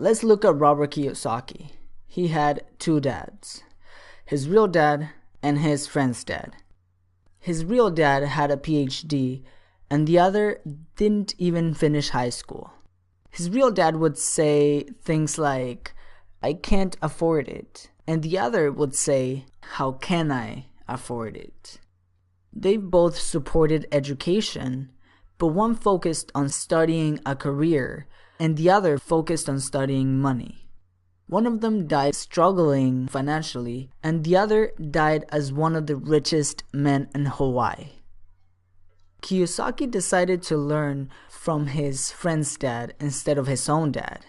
Let's look at Robert Kiyosaki. He had two dads, his real dad and his friend's dad. His real dad had a PhD and the other didn't even finish high school. His real dad would say things like, "I can't afford it," and the other would say, "How can I afford it?" They both supported education, but one focused on studying a career and the other focused on studying money. One of them died struggling financially, and the other died as one of the richest men in Hawaii. Kiyosaki decided to learn from his friend's dad instead of his own dad.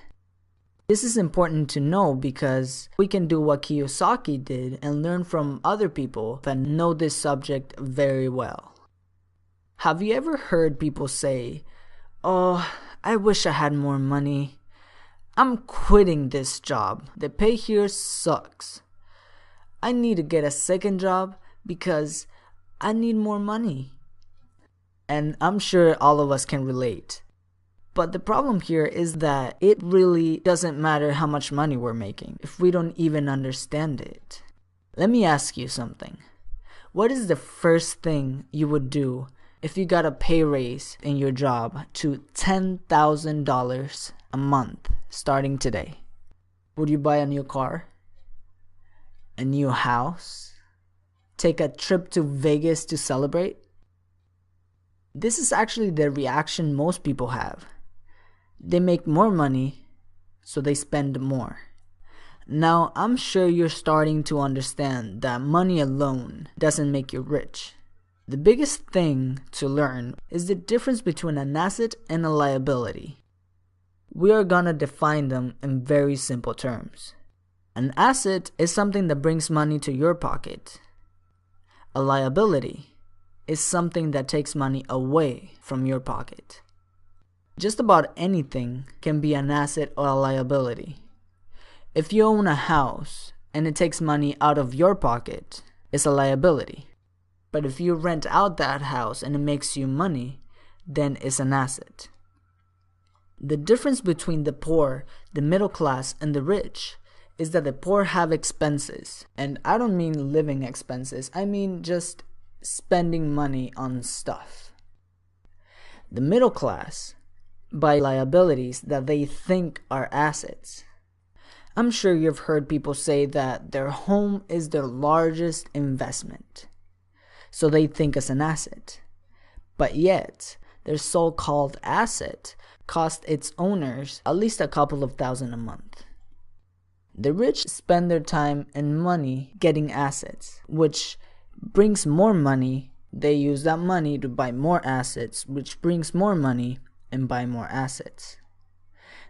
This is important to know because we can do what Kiyosaki did and learn from other people that know this subject very well. Have you ever heard people say, "Oh, I wish I had more money. I'm quitting this job. The pay here sucks. I need to get a second job because I need more money." And I'm sure all of us can relate. But the problem here is that it really doesn't matter how much money we're making if we don't even understand it. Let me ask you something. What is the first thing you would do if you got a pay raise in your job to $10,000 a month starting today? Would you buy a new car? A new house? Take a trip to Vegas to celebrate? This is actually the reaction most people have. They make more money, so they spend more. Now, I'm sure you're starting to understand that money alone doesn't make you rich. The biggest thing to learn is the difference between an asset and a liability. We are gonna define them in very simple terms. An asset is something that brings money to your pocket. A liability is something that takes money away from your pocket. Just about anything can be an asset or a liability. If you own a house and it takes money out of your pocket, it's a liability. But if you rent out that house and it makes you money, then it's an asset. The difference between the poor, the middle class, and the rich is that the poor have expenses. And I don't mean living expenses, I mean just spending money on stuff. The middle class buy liabilities that they think are assets. I'm sure you've heard people say that their home is their largest investment, so they think it's an asset. But yet, their so-called asset costs its owners at least a couple of thousand a month. The rich spend their time and money getting assets, which brings more money. They use that money to buy more assets, which brings more money and buy more assets.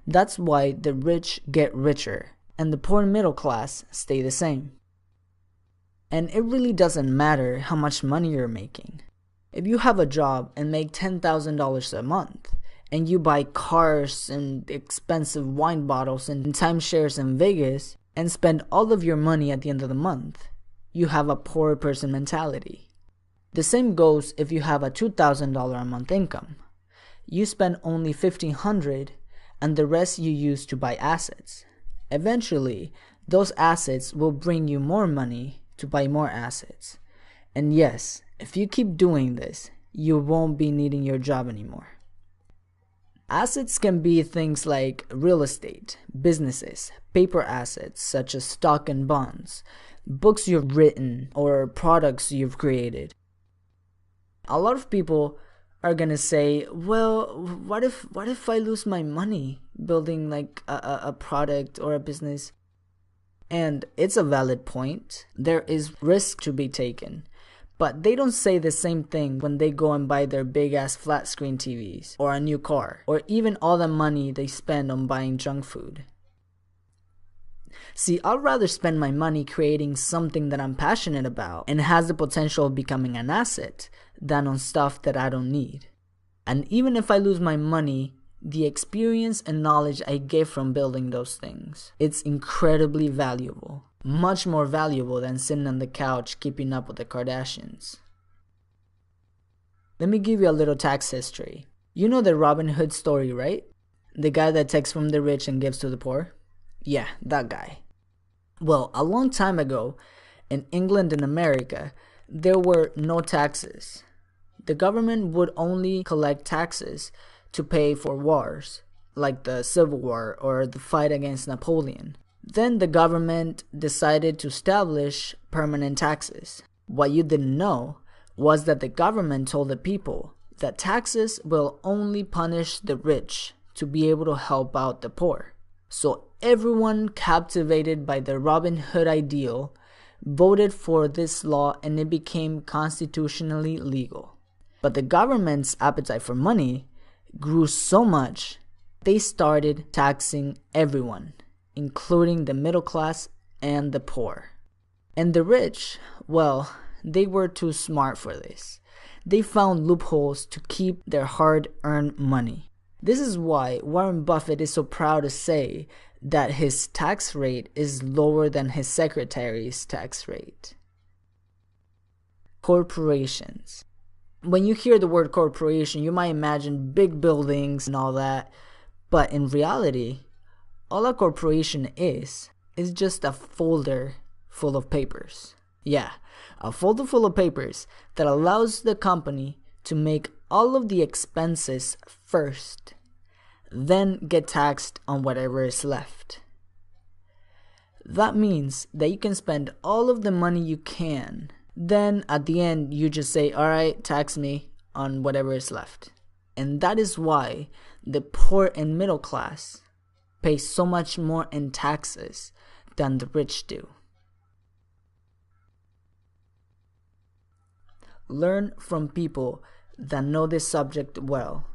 That's why the rich get richer and the poor middle class stay the same. And it really doesn't matter how much money you're making. If you have a job and make $10,000 a month and you buy cars and expensive wine bottles and timeshares in Vegas and spend all of your money at the end of the month, you have a poor person mentality. The same goes if you have a $2,000 a month income. You spend only $1,500 and the rest you use to buy assets. Eventually, those assets will bring you more money to buy more assets. And yes, if you keep doing this, you won't be needing your job anymore. Assets can be things like real estate, businesses, paper assets such as stock and bonds, books you've written, or products you've created. A lot of people are gonna say, well, what if I lose my money building like a product or a business? And it's a valid point. There is risk to be taken. But they don't say the same thing when they go and buy their big ass flat screen TVs or a new car or even all the money they spend on buying junk food. See, I'd rather spend my money creating something that I'm passionate about and has the potential of becoming an asset than on stuff that I don't need. And even if I lose my money, the experience and knowledge I get from building those things, it's incredibly valuable. Much more valuable than sitting on the couch keeping up with the Kardashians. Let me give you a little tax history. You know the Robin Hood story, right? The guy that takes from the rich and gives to the poor? Yeah, that guy. Well, a long time ago, in England and America, there were no taxes. The government would only collect taxes to pay for wars, like the Civil War or the fight against Napoleon. Then the government decided to establish permanent taxes. What you didn't know was that the government told the people that taxes will only punish the rich to be able to help out the poor. So everyone captivated by the Robin Hood ideal voted for this law and it became constitutionally legal. But the government's appetite for money grew so much, they started taxing everyone, including the middle class and the poor. And the rich, well, they were too smart for this. They found loopholes to keep their hard-earned money. This is why Warren Buffett is so proud to say that his tax rate is lower than his secretary's tax rate. Corporations. When you hear the word corporation, you might imagine big buildings and all that, but in reality, all a corporation is just a folder full of papers. Yeah, a folder full of papers that allows the company to make all of the expenses first, then get taxed on whatever is left. That means that you can spend all of the money you can. Then at the end, you just say, alright, tax me on whatever is left. And that is why the poor and middle class pay so much more in taxes than the rich do. Learn from people that know this subject well.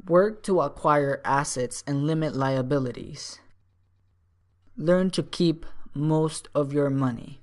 Work to acquire assets and limit liabilities. Learn to keep most of your money.